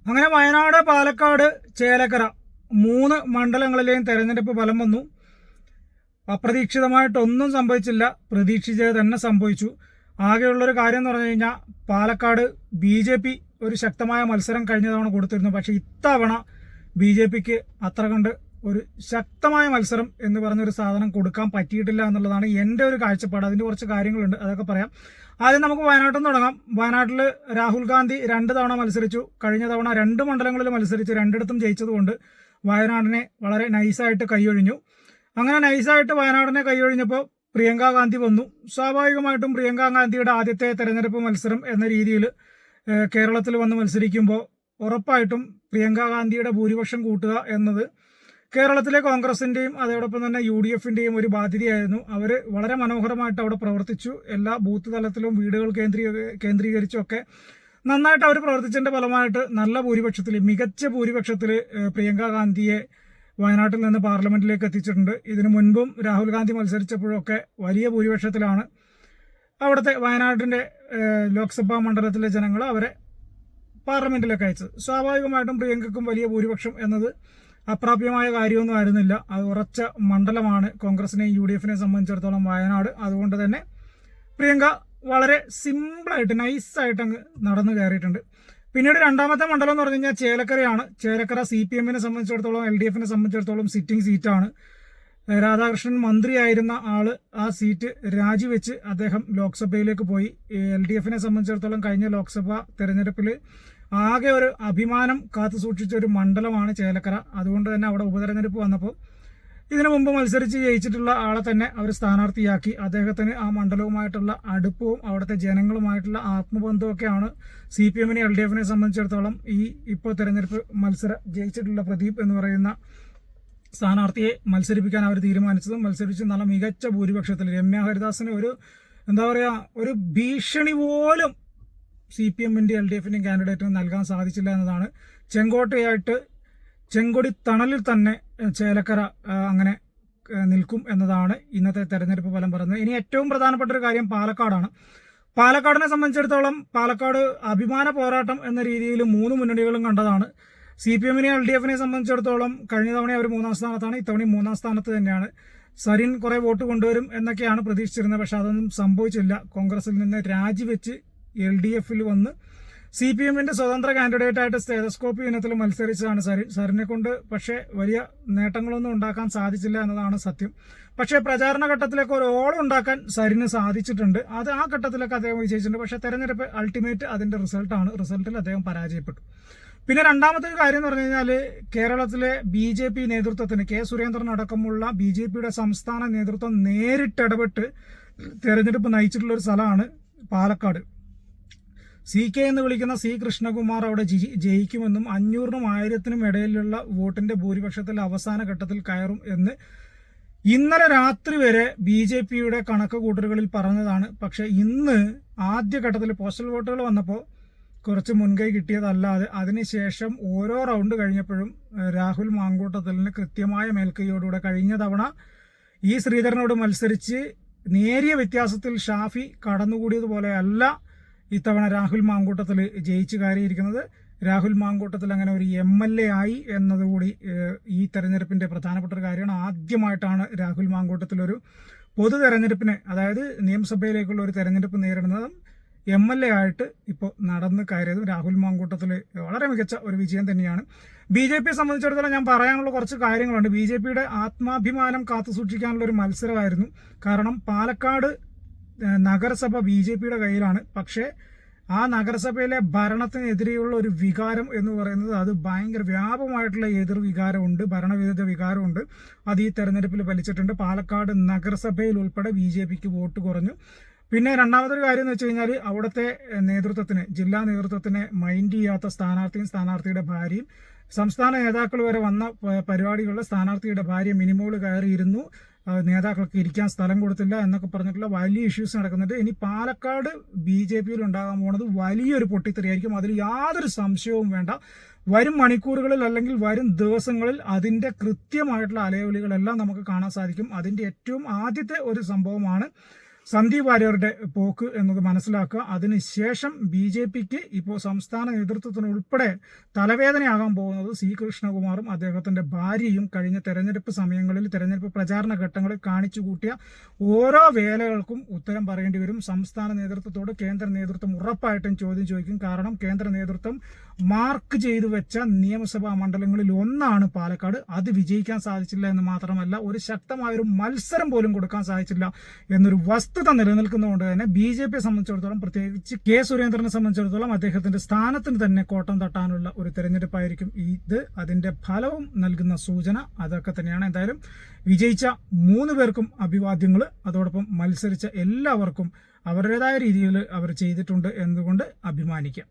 അങ്ങനെ വയനാട്, പാലക്കാട്, ചേലക്കര 3 മണ്ഡലങ്ങളിലെയും തെരഞ്ഞെടുപ്പ് ഫലം വന്നു. അപ്രതീക്ഷിതമായിട്ടൊന്നും സംഭവിച്ചില്ല, പ്രതീക്ഷിച്ചത് തന്നെ സംഭവിച്ചു. ആകെയുള്ളൊരു കാര്യം എന്ന് പറഞ്ഞു കഴിഞ്ഞാൽ പാലക്കാട് BJP ഒരു ശക്തമായ മത്സരം കഴിഞ്ഞ തവണ കൊടുത്തിരുന്നു. പക്ഷേ ഇത്തവണ BJPക്ക് അത്ര കണ്ട് ഒരു ശക്തമായ മത്സരം എന്ന് പറഞ്ഞൊരു സാധനം കൊടുക്കാൻ പറ്റിയിട്ടില്ല എന്നുള്ളതാണ് എൻ്റെ ഒരു കാഴ്ചപ്പാട്. അതിൻ്റെ കുറച്ച് കാര്യങ്ങളുണ്ട്, അതൊക്കെ പറയാം. ആദ്യം നമുക്ക് വയനാട്ടിൽ നിന്ന് തുടങ്ങാം. വയനാട്ടിൽ രാഹുൽ ഗാന്ധി 2 തവണ മത്സരിച്ചു. കഴിഞ്ഞ തവണ 2 മണ്ഡലങ്ങളിൽ മത്സരിച്ച് 2ഇടത്തും ജയിച്ചതുകൊണ്ട് വയനാടിനെ വളരെ നൈസായിട്ട് കൈയൊഴിഞ്ഞു. അങ്ങനെ നൈസായിട്ട് വയനാടിനെ കൈയൊഴിഞ്ഞപ്പോൾ പ്രിയങ്ക ഗാന്ധി വന്നു. സ്വാഭാവികമായിട്ടും പ്രിയങ്ക ഗാന്ധിയുടെ ആദ്യത്തെ തെരഞ്ഞെടുപ്പ് മത്സരം എന്ന രീതിയിൽ കേരളത്തിൽ വന്ന് മത്സരിക്കുമ്പോൾ ഉറപ്പായിട്ടും പ്രിയങ്ക ഗാന്ധിയുടെ ഭൂരിപക്ഷം കൂട്ടുക എന്നത് കേരളത്തിലെ കോൺഗ്രസിൻ്റെയും അതോടൊപ്പം തന്നെ UDFിൻ്റെയും ഒരു ബാധ്യതയായിരുന്നു. അവർ വളരെ മനോഹരമായിട്ട് അവിടെ പ്രവർത്തിച്ചു. എല്ലാ ബൂത്ത് തലത്തിലും വീടുകൾ കേന്ദ്രീകരിച്ചൊക്കെ നന്നായിട്ട് അവർ പ്രവർത്തിച്ചതിൻ്റെ ഫലമായിട്ട് നല്ല ഭൂരിപക്ഷത്തിൽ, മികച്ച ഭൂരിപക്ഷത്തിൽ പ്രിയങ്ക ഗാന്ധിയെ വയനാട്ടിൽ നിന്ന് പാർലമെന്റിലേക്ക് എത്തിച്ചിട്ടുണ്ട്. ഇതിനു മുൻപും രാഹുൽ ഗാന്ധി മത്സരിച്ചപ്പോഴൊക്കെ വലിയ ഭൂരിപക്ഷത്തിലാണ് അവിടുത്തെ വയനാടിൻ്റെ ലോക്സഭാ മണ്ഡലത്തിലെ ജനങ്ങൾ അവരെ പാർലമെന്റിലേക്ക് അയച്ചത്. സ്വാഭാവികമായിട്ടും പ്രിയങ്കയ്ക്കും വലിയ ഭൂരിപക്ഷം എന്നത് അപ്രാപ്യമായ കാര്യമൊന്നും ആയിരുന്നില്ല. അത് ഉറച്ച മണ്ഡലമാണ് കോൺഗ്രസിനെയും UDFിനെയും സംബന്ധിച്ചിടത്തോളം വയനാട്. അതുകൊണ്ട് തന്നെ പ്രിയങ്ക വളരെ സിമ്പിളായിട്ട് നൈസായിട്ട് അങ്ങ് നടന്നു കയറിയിട്ടുണ്ട്. പിന്നീട് രണ്ടാമത്തെ മണ്ഡലം എന്ന് പറഞ്ഞു കഴിഞ്ഞാൽ ചേലക്കരയാണ്. ചേലക്കര CPMനെ സംബന്ധിച്ചിടത്തോളം LDFിനെ സംബന്ധിച്ചിടത്തോളം സിറ്റിംഗ് സീറ്റാണ്. രാധാകൃഷ്ണൻ മന്ത്രിയായിരുന്ന ആള് ആ സീറ്റ് രാജിവെച്ച് അദ്ദേഹം ലോക്സഭയിലേക്ക് പോയി. LDFിനെ സംബന്ധിച്ചിടത്തോളം കഴിഞ്ഞ ലോക്സഭാ തെരഞ്ഞെടുപ്പിൽ ആകെ ഒരു അഭിമാനം കാത്തു സൂക്ഷിച്ച ഒരു മണ്ഡലമാണ് ചേലക്കര. അതുകൊണ്ട് തന്നെ അവിടെ ഉപതെരഞ്ഞെടുപ്പ് വന്നപ്പോൾ ഇതിനു മുമ്പ് മത്സരിച്ച് ജയിച്ചിട്ടുള്ള ആളെ തന്നെ അവർ സ്ഥാനാർത്ഥിയാക്കി. അദ്ദേഹത്തിന് ആ മണ്ഡലവുമായിട്ടുള്ള അടുപ്പവും അവിടുത്തെ ജനങ്ങളുമായിട്ടുള്ള ആത്മബന്ധമൊക്കെയാണ് CPMനെ LDFിനെ സംബന്ധിച്ചിടത്തോളം ഈ ഇപ്പോൾ തെരഞ്ഞെടുപ്പ് ജയിച്ചിട്ടുള്ള പ്രദീപ് എന്ന് പറയുന്ന സ്ഥാനാർത്ഥിയെ മത്സരിപ്പിക്കാൻ അവർ തീരുമാനിച്ചതും മത്സരിച്ച് നല്ല മികച്ച ഭൂരിപക്ഷത്തിൽ രമ്യ ഹരിദാസിന് ഒരു ഭീഷണി പോലും CPMന്റെ LDFിന്റെയും കാൻഡിഡേറ്റിന് നൽകാൻ സാധിച്ചില്ല എന്നതാണ്. ചെങ്കൊടി തണലിൽ തന്നെ ചേലക്കര അങ്ങനെ നിൽക്കും എന്നതാണ് ഇന്നത്തെ തെരഞ്ഞെടുപ്പ് ഫലം പറയുന്നത്. ഇനി ഏറ്റവും പ്രധാനപ്പെട്ട ഒരു കാര്യം പാലക്കാടാണ്. പാലക്കാടിനെ സംബന്ധിച്ചിടത്തോളം പാലക്കാട് അഭിമാന പോരാട്ടം എന്ന രീതിയിൽ 3 മുന്നണികളും കണ്ടതാണ്. CPMനെ LDFിനെ സംബന്ധിച്ചിടത്തോളം കഴിഞ്ഞ തവണ അവർ 3-ാം സ്ഥാനത്താണ്, ഇത്തവണയും 3-ാം സ്ഥാനത്ത് തന്നെയാണ്. സരിൻ കുറെ വോട്ട് കൊണ്ടുവരും എന്നൊക്കെയാണ് പ്രതീക്ഷിച്ചിരുന്നത്. പക്ഷെ അതൊന്നും സംഭവിച്ചില്ല. കോൺഗ്രസിൽ നിന്ന് രാജിവെച്ച് LDFിൽ വന്ന് CPMന്റെ സ്വതന്ത്ര കാൻഡിഡേറ്റായിട്ട് സ്റ്റെതസ്കോപ്പ് ഇനത്തിൽ മത്സരിച്ചതാണ് സരിനെ കൊണ്ട്. പക്ഷേ വലിയ നേട്ടങ്ങളൊന്നും ഉണ്ടാക്കാൻ സാധിച്ചില്ല എന്നതാണ് സത്യം. പക്ഷേ പ്രചാരണ ഘട്ടത്തിലേക്ക് ഒരു ഓളം ഉണ്ടാക്കാൻ സരിന് സാധിച്ചിട്ടുണ്ട്. അത് ആ ഘട്ടത്തിലൊക്കെ അദ്ദേഹം വിജയിച്ചിട്ടുണ്ട്. പക്ഷേ തെരഞ്ഞെടുപ്പ് അൾട്ടിമേറ്റ് അതിന്റെ റിസൾട്ടിൽ അദ്ദേഹം പരാജയപ്പെട്ടു. പിന്നെ രണ്ടാമത്തെ കാര്യം എന്ന് പറഞ്ഞു കഴിഞ്ഞാൽ കേരളത്തിലെ BJP നേതൃത്വത്തിന് സുരേന്ദ്രൻ അടക്കമുള്ള BJPയുടെ സംസ്ഥാന നേതൃത്വം നേരിട്ടിടപെട്ട് തെരഞ്ഞെടുപ്പ് നയിച്ചിട്ടുള്ള ഒരു സ്ഥലമാണ് പാലക്കാട്. CK എന്ന് വിളിക്കുന്ന C കൃഷ്ണകുമാർ അവിടെ ജയിക്കുമെന്നും 500-നും 1000-നും ഇടയിലുള്ള വോട്ടിന്റെ ഭൂരിപക്ഷത്തിൽ അവസാന ഘട്ടത്തിൽ കയറും എന്ന് ഇന്നലെ രാത്രി വരെ BJPയുടെ കണക്ക് കൂട്ടലുകളിൽ പറഞ്ഞതാണ്. പക്ഷെ ഇന്ന് ആദ്യഘട്ടത്തിൽ പോസ്റ്റൽ വോട്ടുകൾ വന്നപ്പോൾ കുറച്ച് മുൻകൈ കിട്ടിയതല്ലാതെ അതിനുശേഷം ഓരോ റൗണ്ട് കഴിഞ്ഞപ്പോഴും രാഹുൽ മാങ്കൂട്ടത്തിലിന് കൃത്യമായ മേൽക്കൈയോടുകൂടെ കഴിഞ്ഞ തവണ ശ്രീധരനോട് മത്സരിച്ച് നേരിയ വ്യത്യാസത്തിൽ ഷാഫി കടന്നുകൂടിയതുപോലെയല്ല ഇത്തവണ രാഹുൽ മാങ്കൂട്ടത്തിൽ ജയിച്ചു കയറിയിരിക്കുന്നത്. രാഹുൽ മാങ്കൂട്ടത്തിൽ അങ്ങനെ ഒരു MLA ആയി എന്നതുകൂടി ഈ തെരഞ്ഞെടുപ്പിന്റെ പ്രധാനപ്പെട്ട ഒരു കാര്യമാണ്. ആദ്യമായിട്ടാണ് രാഹുൽ മാങ്കൂട്ടത്തിൽ ഒരു പൊതു തെരഞ്ഞെടുപ്പിനെ, അതായത് നിയമസഭയിലേക്കുള്ള ഒരു തെരഞ്ഞെടുപ്പ് നേരിടുന്നതും MLA ആയിട്ട് ഇപ്പോൾ നടന്ന് കയറിയതും രാഹുൽ മാങ്കൂട്ടത്തിൽ വളരെ മികച്ച ഒരു വിജയം തന്നെയാണ്. BJPയെ സംബന്ധിച്ചിടത്തോളം ഞാൻ പറയാനുള്ള കുറച്ച് കാര്യങ്ങളുണ്ട്. BJPയുടെ ആത്മാഭിമാനം കാത്തുസൂക്ഷിക്കാനുള്ള ഒരു മത്സരമായിരുന്നു. കാരണം പാലക്കാട് നഗരസഭ BJPയുടെ കയ്യിലാണ്. പക്ഷേ ആ നഗരസഭയിലെ ഭരണത്തിനെതിരെയുള്ള ഒരു വികാരം എന്ന് പറയുന്നത് അത് ഭയങ്കര വ്യാപകമായിട്ടുള്ള എതിർവികാരമുണ്ട്, ഭരണവിരുദ്ധ വികാരമുണ്ട്. അത് ഈ തെരഞ്ഞെടുപ്പിൽ ഫലിച്ചിട്ടുണ്ട്. പാലക്കാട് നഗരസഭയിൽ ഉൾപ്പെടെ BJPക്ക് വോട്ട് കുറഞ്ഞു. പിന്നെ രണ്ടാമതൊരു കാര്യം എന്ന് വെച്ച് കഴിഞ്ഞാൽ അവിടുത്തെ നേതൃത്വത്തിന്, ജില്ലാ നേതൃത്വത്തിനെ മൈൻഡ് ചെയ്യാത്ത സ്ഥാനാർത്ഥിയുടെ ഭാര്യയും, സംസ്ഥാന നേതാക്കൾ വരെ വന്ന പരിപാടികളിൽ സ്ഥാനാർത്ഥിയുടെ ഭാര്യ മിനിമോള് കയറിയിരുന്നു, നേതാക്കൾക്ക് ഇരിക്കാൻ സ്ഥലം കൊടുത്തില്ല എന്നൊക്കെ പറഞ്ഞിട്ടുള്ള വലിയ ഇഷ്യൂസ് നടക്കുന്നുണ്ട്. ഇനി പാലക്കാട് BJPയിൽ ഉണ്ടാകാൻ പോകുന്നത് വലിയൊരു പൊട്ടിത്തെറിയായിരിക്കും. അതിൽ യാതൊരു സംശയവും വേണ്ട. വരും മണിക്കൂറുകളിൽ അല്ലെങ്കിൽ വരും ദിവസങ്ങളിൽ അതിന്റെ കൃത്യമായിട്ടുള്ള അലയൊലികളെല്ലാം നമുക്ക് കാണാൻ സാധിക്കും. അതിന്റെ ഏറ്റവും ആദ്യത്തെ ഒരു സംഭവമാണ് സന്ദീപ് വാര്യരുടെ പോക്ക് എന്നത് മനസ്സിലാക്കുക. അതിനുശേഷം BJPക്ക് ഇപ്പോൾ സംസ്ഥാന നേതൃത്വത്തിന് ഉൾപ്പെടെ തലവേദനയാകാൻ പോകുന്നത് C. കൃഷ്ണകുമാറും അദ്ദേഹത്തിന്റെ ഭാര്യയും കഴിഞ്ഞ തെരഞ്ഞെടുപ്പ് സമയങ്ങളിൽ, തെരഞ്ഞെടുപ്പ് പ്രചാരണ ഘട്ടങ്ങളിൽ കാണിച്ചു കൂട്ടിയ ഓരോ വേലകൾക്കും ഉത്തരം പറയേണ്ടി വരും. സംസ്ഥാന നേതൃത്വത്തോട് കേന്ദ്ര നേതൃത്വം ഉറപ്പായിട്ടും ചോദ്യം ചോദിക്കും. കാരണം കേന്ദ്ര നേതൃത്വം മാർക്ക് ചെയ്തു വെച്ച നിയമസഭാ മണ്ഡലങ്ങളിൽ ഒന്നാണ് പാലക്കാട്. അത് വിജയിക്കാൻ സാധിച്ചില്ല എന്ന് മാത്രമല്ല, ഒരു ശക്തമായൊരു മത്സരം പോലും കൊടുക്കാൻ സാധിച്ചില്ല എന്നൊരു വസ്തുത നിലനിൽക്കുന്നതുകൊണ്ട് തന്നെ BJPയെ സംബന്ധിച്ചിടത്തോളം, പ്രത്യേകിച്ച് K. സുരേന്ദ്രനെ സംബന്ധിച്ചിടത്തോളം അദ്ദേഹത്തിന്റെ സ്ഥാനത്തിന് തന്നെ കോട്ടം തട്ടാനുള്ള ഒരു തെരഞ്ഞെടുപ്പായിരിക്കും ഇത്. അതിന്റെ ഫലവും നൽകുന്ന സൂചന അതൊക്കെ തന്നെയാണ്. എന്തായാലും വിജയിച്ച 3 പേർക്കും അഭിവാദ്യങ്ങൾ. അതോടൊപ്പം മത്സരിച്ച എല്ലാവർക്കും അവരുടേതായ രീതിയിൽ അവർ ചെയ്തിട്ടുണ്ട് എന്നുകൊണ്ട് അഭിമാനിക്കാം.